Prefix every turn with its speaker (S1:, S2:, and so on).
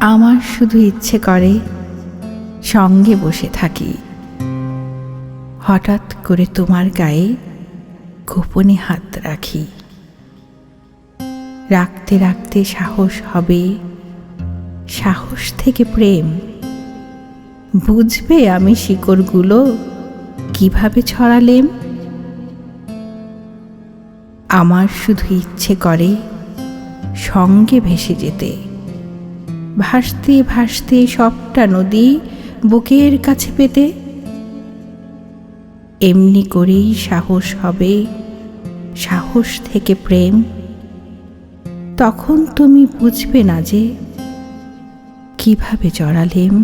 S1: আমার শুধু ইচ্ছে করে সঙ্গে বসে থাকি, হঠাৎ করে তোমার গায়ে গোপনে হাত রাখি। রাখতে রাখতে সাহস হবে, সাহস থেকে প্রেম। বুঝবে আমি শিকড়গুলো কিভাবে ছড়ালেম। আমার শুধু ইচ্ছে করে সঙ্গে ভেসে যেতে, ভাসতে ভাসতে সবটা নদী বুকের কাছে পেতে। এমনি করেই সাহস হবে, সাহস থেকে প্রেম। তখন তুমি বুঝবে না যে কিভাবে জড়ালেম।